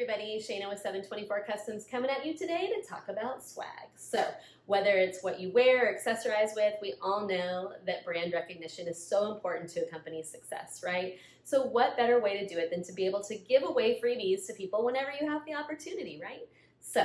everybody, Shayna with 724 Customs coming at you today to talk about swag. So whether it's what you wear or accessorize with, we all know that brand recognition is so important to a company's success, right? So what better way to do it than to be able to give away freebies to people whenever you have the opportunity, right? So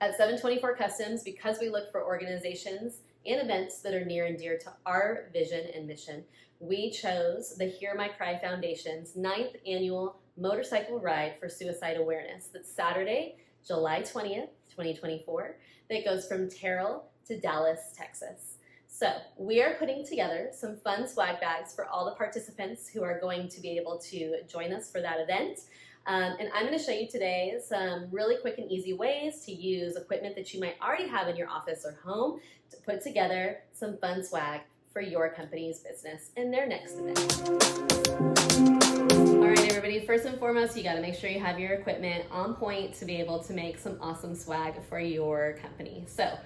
at 724 Customs, because we look for organizations and events that are near and dear to our vision and mission, we chose the Hear My Cry Foundation's 9th annual motorcycle ride for suicide awareness. That's Saturday, July 20th, 2024. That goes from Terrell to Dallas, Texas. So we are putting together some fun swag bags for all the participants who are going to be able to join us for that event. And I'm going to show you today some really quick and easy ways to use equipment that you might already have in your office or home to put together some fun swag for your company's business in their next event. All right, everybody, first and foremost, you got to make sure you have your equipment on point to be able to make some awesome swag for your company. So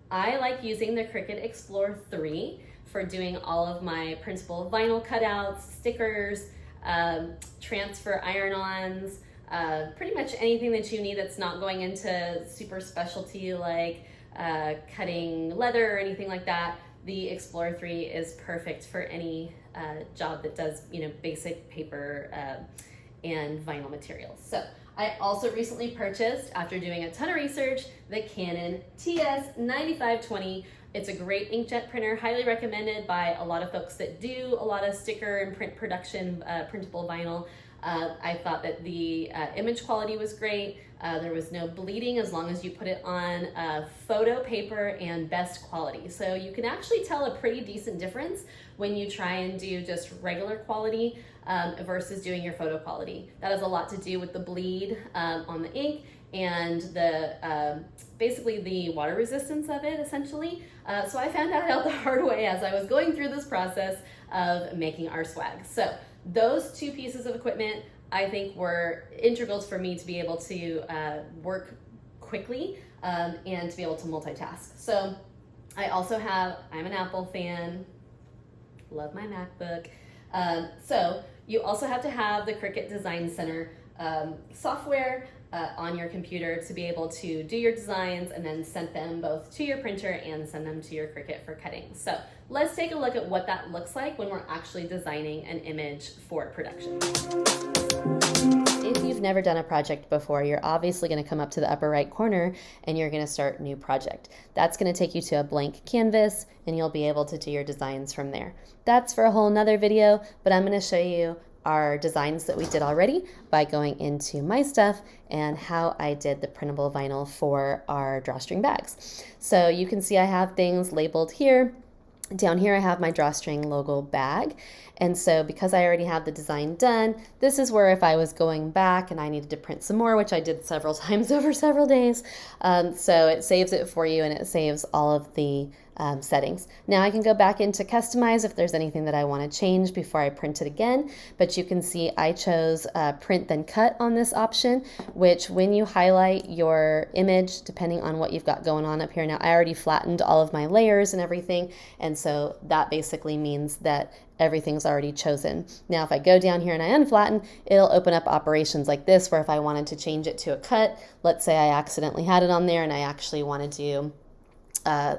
I like using the Cricut Explore 3 for doing all of my printable vinyl cutouts, stickers, transfer iron-ons, pretty much anything that you need that's not going into super specialty like cutting leather or anything like that. The Explore 3 is perfect for any job that does, basic paper and vinyl materials. So I also recently purchased, after doing a ton of research, the Canon TS9520. It's a great inkjet printer, highly recommended by a lot of folks that do a lot of sticker and print production, printable vinyl. I thought that the image quality was great. There was no bleeding as long as you put it on photo paper and best quality. So you can actually tell a pretty decent difference when you try and do just regular quality versus doing your photo quality. That has a lot to do with the bleed on the ink and the basically the water resistance of it, essentially. So I found that out the hard way as I was going through this process of making our swag. So those two pieces of equipment I think were integral for me to be able to work quickly and to be able to multitask. So I also I'm an Apple fan, love my MacBook. So you also have to have the Cricut Design Center software on your computer to be able to do your designs and then send them both to your printer and send them to your Cricut for cutting. So let's take a look at what that looks like when we're actually designing an image for production. If you've never done a project before, you're obviously going to come up to the upper right corner and you're going to start new project. That's going to take you to a blank canvas and you'll be able to do your designs from there. That's for a whole nother video, but I'm going to show you our designs that we did already by going into my stuff and how I did the printable vinyl for our drawstring bags. So you can see I have things labeled here. Down here I have my drawstring logo bag, and so because I already have the design done, this is where if I was going back and I needed to print some more, which I did several times over several days, so it saves it for you and it saves all of the settings. Now I can go back into customize if there's anything that I want to change before I print it again, but you can see I chose print then cut on this option, which when you highlight your image, depending on what you've got going on up here. Now I already flattened all of my layers and everything, and so that basically means that everything's already chosen. Now if I go down here and I unflatten, it'll open up operations like this where if I wanted to change it to a cut, let's say I accidentally had it on there and I actually want to do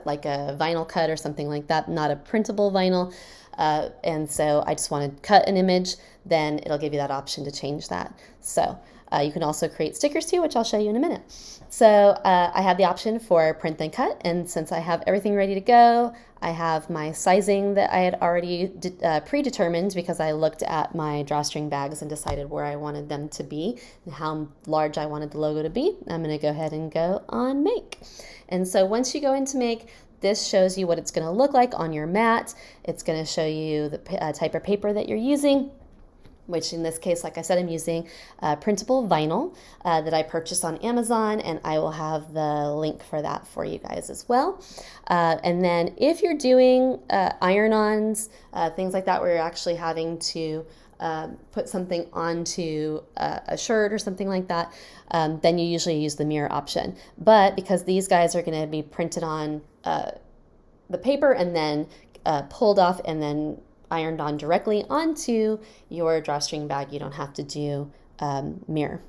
like a vinyl cut or something like that, not a printable vinyl, and so I just want to cut an image, then it'll give you that option to change that. So you can also create stickers too, which I'll show you in a minute. So I have the option for print then cut, and since I have everything ready to go, I have my sizing that I had already predetermined because I looked at my drawstring bags and decided where I wanted them to be and how large I wanted the logo to be. I'm going to go ahead and go on make. And so once you go into make, this shows you what it's going to look like on your mat. It's going to show you the type of paper that you're using, which in this case, like I said, I'm using printable vinyl that I purchased on Amazon, and I will have the link for that for you guys as well. And then if you're doing iron-ons, things like that, where you're actually having to put something onto a shirt or something like that, then you usually use the mirror option. But because these guys are going to be printed on the paper and then pulled off and then ironed on directly onto your drawstring bag, you don't have to do mirror.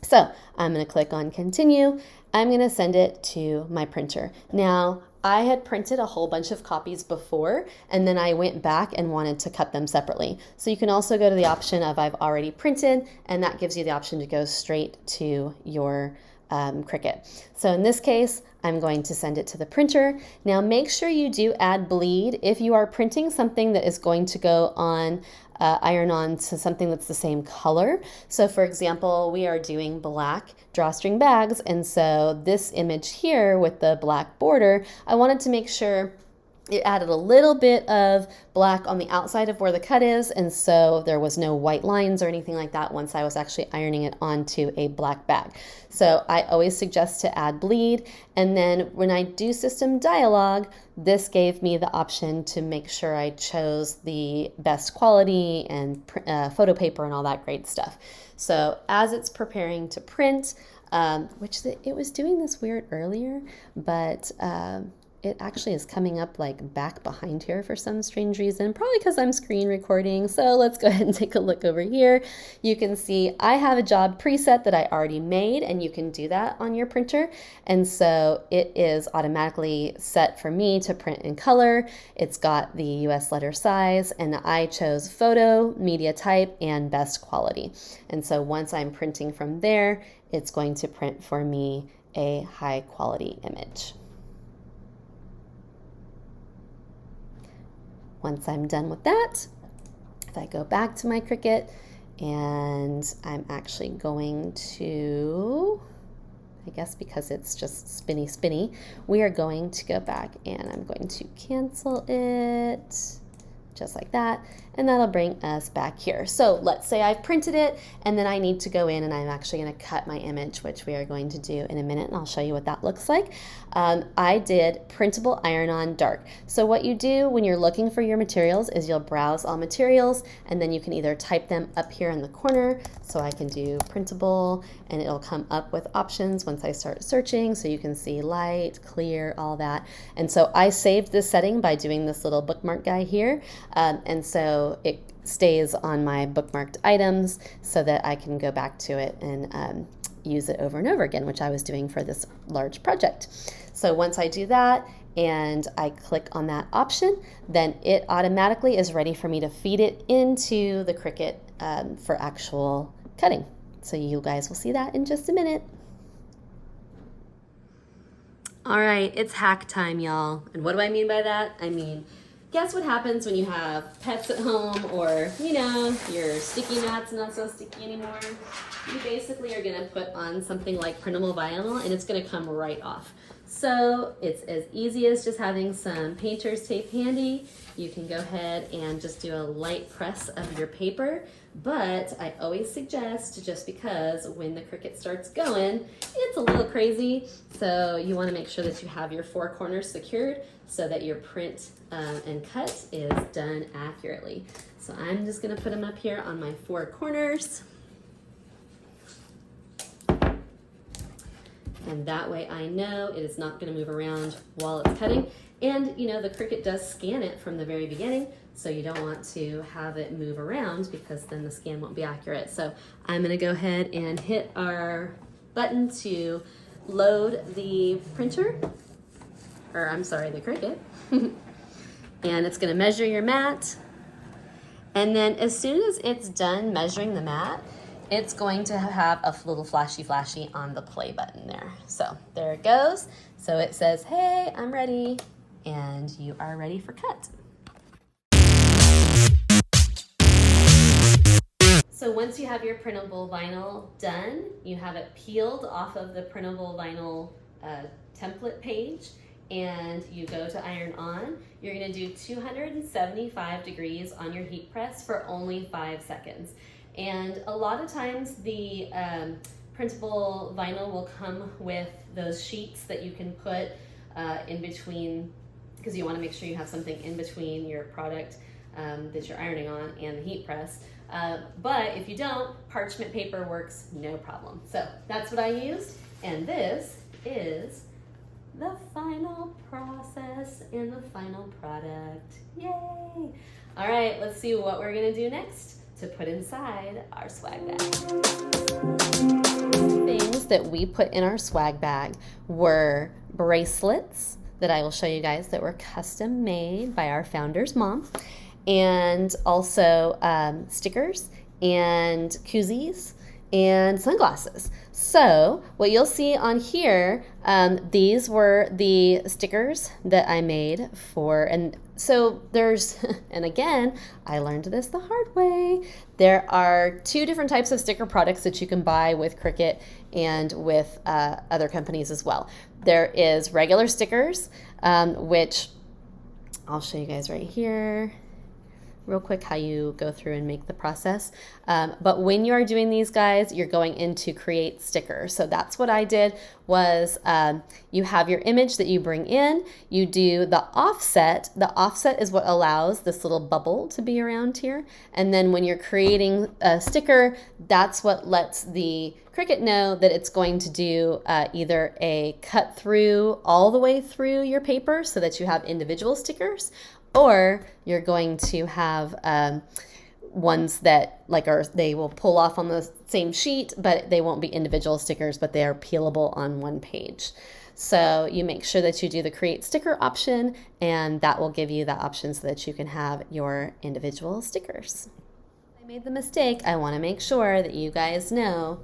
So I'm going to click on continue. I'm going to send it to my printer. Now, I had printed a whole bunch of copies before, and then I went back and wanted to cut them separately. So you can also go to the option of I've already printed, and that gives you the option to go straight to your Cricut. So in this case, I'm going to send it to the printer. Now make sure you do add bleed if you are printing something that is going to go on iron-on to something that's the same color. So for example, we are doing black drawstring bags, and so this image here with the black border, I wanted to make sure it added a little bit of black on the outside of where the cut is, and so there was no white lines or anything like that once I was actually ironing it onto a black bag. So I always suggest to add bleed, and then when I do system dialog, this gave me the option to make sure I chose the best quality and photo paper and all that great stuff. So as it's preparing to print, it was doing this weird earlier, but it actually is coming up like back behind here for some strange reason, probably because I'm screen recording. So let's go ahead and take a look over here. You can see I have a job preset that I already made, and you can do that on your printer. And so it is automatically set for me to print in color. It's got the US letter size, and I chose photo, media type, and best quality. And so once I'm printing from there, it's going to print for me a high quality image. Once I'm done with that, if I go back to my Cricut, and I'm actually going to, I guess because it's just spinny, we are going to go back and I'm going to cancel it just like that, and that'll bring us back here. So let's say I've printed it, and then I need to go in and I'm actually going to cut my image, which we are going to do in a minute, and I'll show you what that looks like. I did printable iron-on dark. So what you do when you're looking for your materials is you'll browse all materials, and then you can either type them up here in the corner. So I can do printable, and it'll come up with options once I start searching, so you can see light, clear, all that. And so I saved this setting by doing this little bookmark guy here, and so it stays on my bookmarked items so that I can go back to it and use it over and over again, which I was doing for this large project. So once I do that and I click on that option, then it automatically is ready for me to feed it into the Cricut for actual cutting. So you guys will see that in just a minute. All right, it's hack time, y'all. And what do I mean by that? I mean, guess what happens when you have pets at home, or, you know, your sticky mat's not so sticky anymore? You basically are gonna put on something like printable vinyl, and it's gonna come right off. So it's as easy as just having some painter's tape handy. You can go ahead and just do a light press of your paper, but I always suggest, just because when the Cricut starts going, it's a little crazy, so you wanna make sure that you have your four corners secured so that your print and cut is done accurately. So I'm just gonna put them up here on my four corners. And that way I know it is not gonna move around while it's cutting. And you know, the Cricut does scan it from the very beginning, so you don't want to have it move around because then the scan won't be accurate. So I'm gonna go ahead and hit our button to load the printer, or I'm sorry, the Cricut. And it's gonna measure your mat. And then as soon as it's done measuring the mat, it's going to have a little flashy on the play button there. So there it goes. So it says, hey, I'm ready, and you are ready for cut. So once you have your printable vinyl done, you have it peeled off of the printable vinyl template page, and you go to iron on. You're gonna do 275 degrees on your heat press for only 5 seconds. And a lot of times the printable vinyl will come with those sheets that you can put in between, because you want to make sure you have something in between your product that you're ironing on and the heat press. But if you don't, parchment paper works no problem. So that's what I used, and this is the final process and the final product. Yay! All right, let's see what we're gonna do next. to put inside our swag bag. Things that we put in our swag bag were bracelets that I will show you guys that were custom made by our founder's mom, and also stickers and koozies and sunglasses. So what you'll see on here, these were the stickers that I made for, and so there's, and again, I learned this the hard way. There are 2 different types of sticker products that you can buy with Cricut and with other companies as well. There is regular stickers, which I'll show you guys right here real quick how you go through and make the process. But when you are doing these, guys, you're going into create sticker. So that's what I did was you have your image that you bring in, you do the offset. The offset is what allows this little bubble to be around here. And then when you're creating a sticker, that's what lets the Cricut know that it's going to do either a cut through all the way through your paper so that you have individual stickers, or you're going to have ones that they will pull off on the same sheet, but they won't be individual stickers, but they are peelable on one page. So you make sure that you do the create sticker option, and that will give you that option so that you can have your individual stickers. I made the mistake. I want to make sure that you guys know.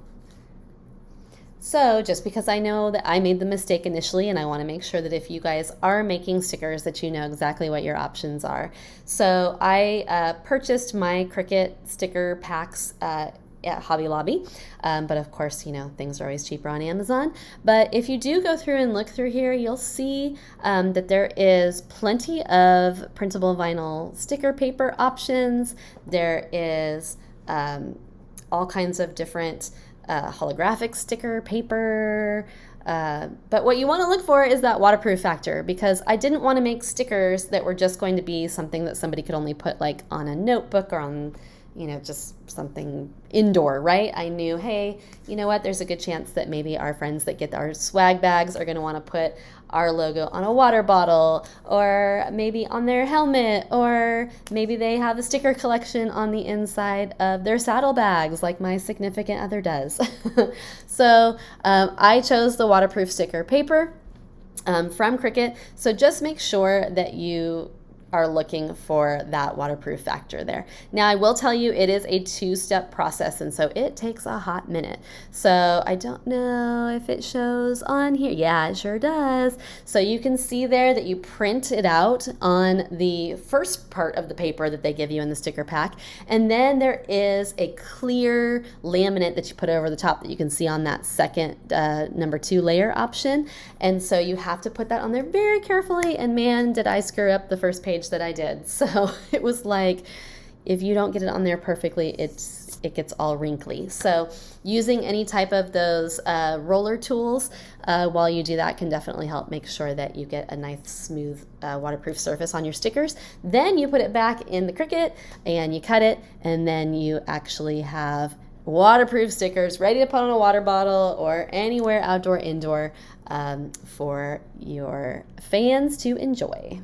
So just because I know that I made the mistake initially, and I want to make sure that if you guys are making stickers that you know exactly what your options are. So I purchased my Cricut sticker packs at Hobby Lobby, but of course, you know, things are always cheaper on Amazon. But if you do go through and look through here, you'll see that there is plenty of printable vinyl sticker paper options. There is all kinds of different holographic sticker paper, but what you want to look for is that waterproof factor, because I didn't want to make stickers that were just going to be something that somebody could only put like on a notebook or on, you know, just something indoor, right? I knew, hey, you know what, there's a good chance that maybe our friends that get our swag bags are going to want to put our logo on a water bottle, or maybe on their helmet, or maybe they have a sticker collection on the inside of their saddlebags like my significant other does. So I chose the waterproof sticker paper from Cricut. So just make sure that you are looking for that waterproof factor there. Now I will tell you it is a 2-step process, and so it takes a hot minute. So I don't know if it shows on here. Yeah, it sure does. So you can see there that you print it out on the first part of the paper that they give you in the sticker pack, and then there is a clear laminate that you put over the top that you can see on that second number 2 layer option. And so you have to put that on there very carefully, and man, did I screw up the first page that I did. So it was like, if you don't get it on there perfectly, it gets all wrinkly. So using any type of those roller tools while you do that can definitely help make sure that you get a nice smooth waterproof surface on your stickers. Then you put it back in the Cricut and you cut it, and then you actually have waterproof stickers ready to put on a water bottle or anywhere outdoor, indoor, for your fans to enjoy.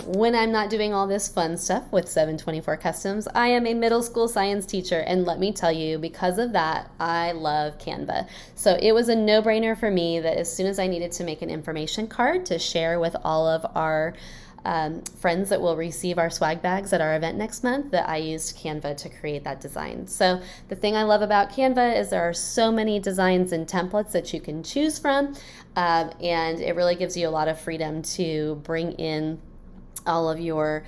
When I'm not doing all this fun stuff with 724 Customs, I am a middle school science teacher, and let me tell you, because of that, I love Canva. So it was a no-brainer for me that as soon as I needed to make an information card to share with all of our friends that will receive our swag bags at our event next month, that I used Canva to create that design. So the thing I love about Canva is there are so many designs and templates that you can choose from, and it really gives you a lot of freedom to bring in all of your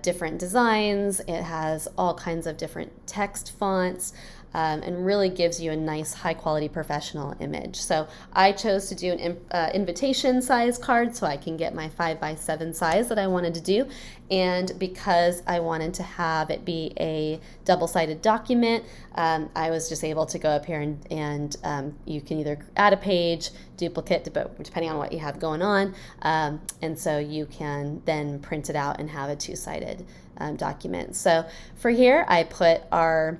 different designs. It has all kinds of different text fonts, and really gives you a nice high quality professional image. So I chose to do an invitation size card so I can get my 5x7 size that I wanted to do. And because I wanted to have it be a double-sided document, I was just able to go up here and you can either add a page, duplicate, depending on what you have going on, and so you can then print it out and have a 2-sided document. So for here, I put our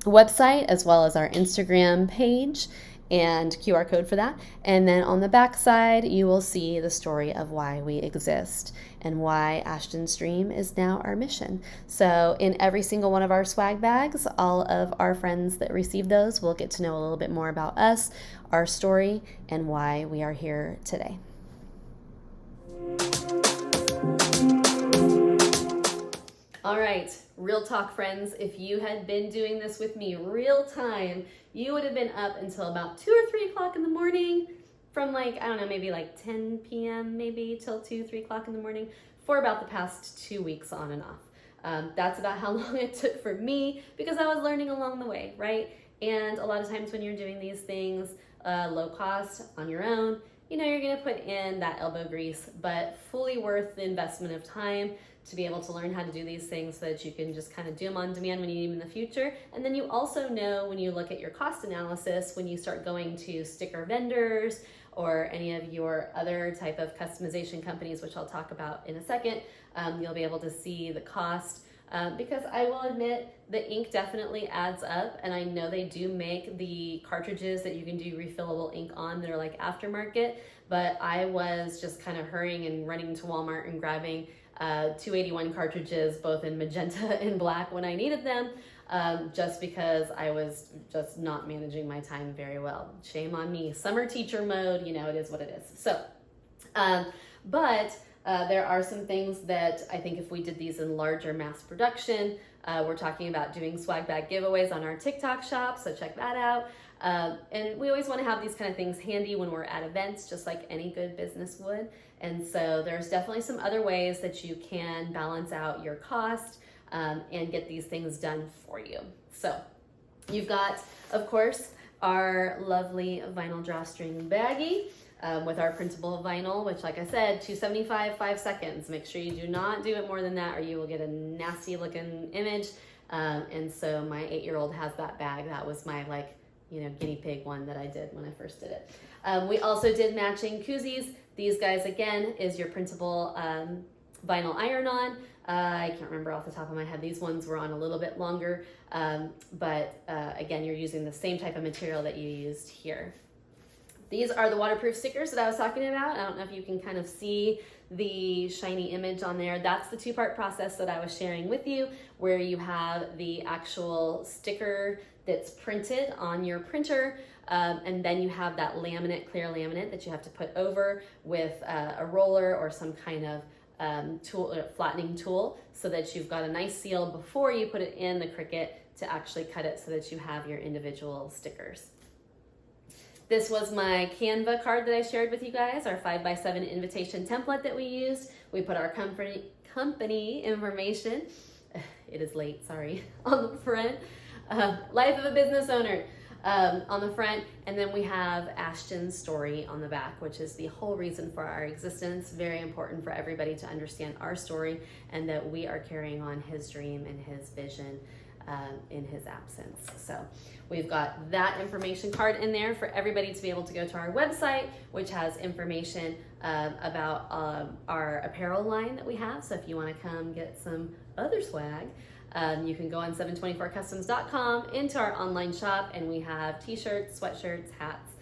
website as well as our Instagram page, and QR code for that. And then on the back side, you will see the story of why we exist and why Ashton's Dream is now our mission. So in every single one of our swag bags, all of our friends that receive those will get to know a little bit more about us, our story, and why we are here today. All right, real talk, friends. If you had been doing this with me real time, you would have been up until about 2 or 3 o'clock in the morning, from like, I don't know, maybe like 10 p.m. maybe till 2, 3 o'clock in the morning for about the past 2 weeks on and off. That's about how long it took for me because I was learning along the way, right? And a lot of times when you're doing these things low cost on your own, you know, you're gonna put in that elbow grease, but fully worth the investment of time to be able to learn how to do these things so that you can just kind of do them on demand when you need them in the future. And then you also know when you look at your cost analysis, when you start going to sticker vendors or any of your other type of customization companies, which I'll talk about in a second, you'll be able to see the cost. Because I will admit the ink definitely adds up, and I know they do make the cartridges that you can do refillable ink on that are like aftermarket, but I was just kind of hurrying and running to Walmart and grabbing 281 cartridges, both in magenta and black when I needed them, just because I was just not managing my time very well. Shame on me. Summer teacher mode, you know, it is what it is. So, there are some things that I think if we did these in larger mass production, we're talking about doing swag bag giveaways on our TikTok shop, so check that out. And we always want to have these kind of things handy when we're at events, just like any good business would. And so there's definitely some other ways that you can balance out your cost and get these things done for you. So you've got, of course, our lovely vinyl drawstring baggie with our printable vinyl, which, like I said, $2.75, 5 seconds. Make sure you do not do it more than that or you will get a nasty looking image. And so my 8-year-old has that bag. That was my guinea pig one that I did when I first did it. We also did matching koozies. These guys, again, is your printable vinyl iron-on. I can't remember off the top of my head. These ones were on a little bit longer, but again, you're using the same type of material that you used here. These are the waterproof stickers that I was talking about. I don't know if you can kind of see the shiny image on there. That's the 2-part process that I was sharing with you, where you have the actual sticker that's printed on your printer, and then you have that laminate, clear laminate that you have to put over with a roller or some kind of flattening tool so that you've got a nice seal before you put it in the Cricut to actually cut it so that you have your individual stickers. This was my Canva card that I shared with you guys, our 5x7 invitation template that we used. We put our company information, it is late, sorry, on the front. Life of a business owner on the front, and then we have Ashton's story on the back, which is the whole reason for our existence. Very important for everybody to understand our story and that we are carrying on his dream and his vision in his absence. So we've got that information card in there for everybody to be able to go to our website, which has information about our apparel line that we have. So if you want to come get some other swag, you can go on 724customs.com into our online shop, and we have t-shirts, sweatshirts, hats,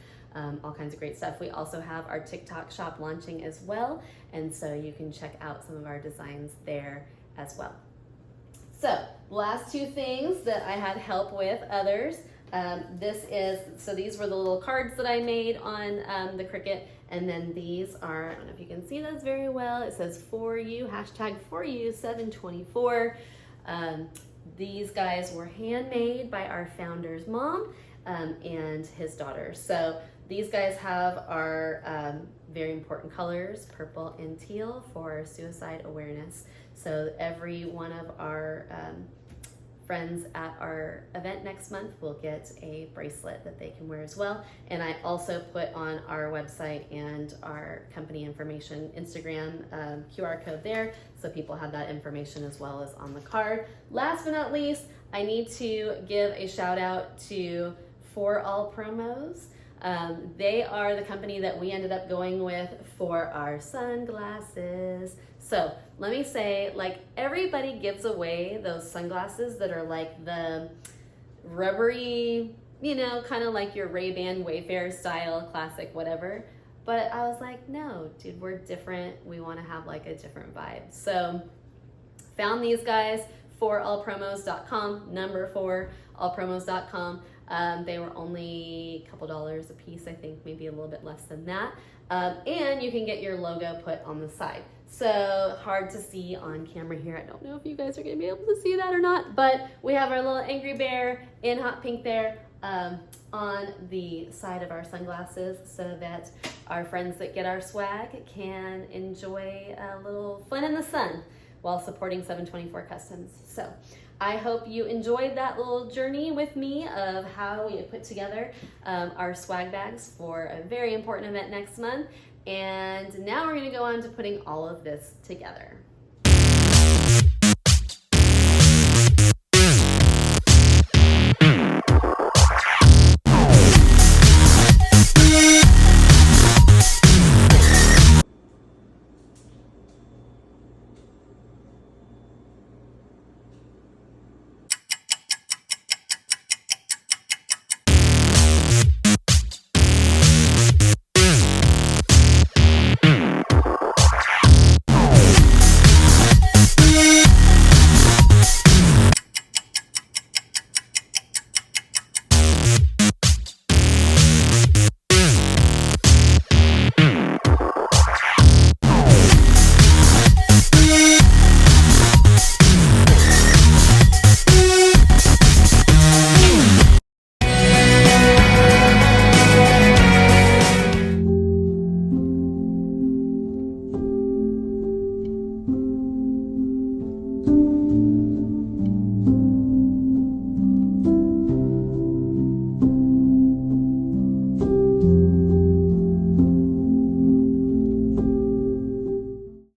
all kinds of great stuff. We also have our TikTok shop launching as well, and so you can check out some of our designs there as well. So last 2 things that I had help with others. These were the little cards that I made on the Cricut, and then these are, I don't know if you can see those very well. It says for you, hashtag for you 724. These guys were handmade by our founder's mom and his daughter. So these guys have our very important colors, purple and teal, for suicide awareness. So every one of our friends at our event next month will get a bracelet that they can wear as well. And I also put on our website and our company information, Instagram QR code there, so people have that information as well as on the card. Last but not least, I need to give a shout out to For All Promos. They are the company that we ended up going with for our sunglasses. So let me say, like, everybody gives away those sunglasses that are like the rubbery you know, kind of like your Ray-Ban Wayfarer style, classic, whatever. But I was like, no, dude, we're different. We want to have like a different vibe. So found these guys for allpromos.com, number 4, allpromos.com. They were only a couple dollars a piece, I think, maybe a little bit less than that. And you can get your logo put on the side. So hard to see on camera here. I don't know if you guys are gonna be able to see that or not, but we have our little angry bear in hot pink there on the side of our sunglasses so that our friends that get our swag can enjoy a little fun in the sun while supporting 724 Customs. So I hope you enjoyed that little journey with me of how we put together our swag bags for a very important event next month. And now we're gonna go on to putting all of this together.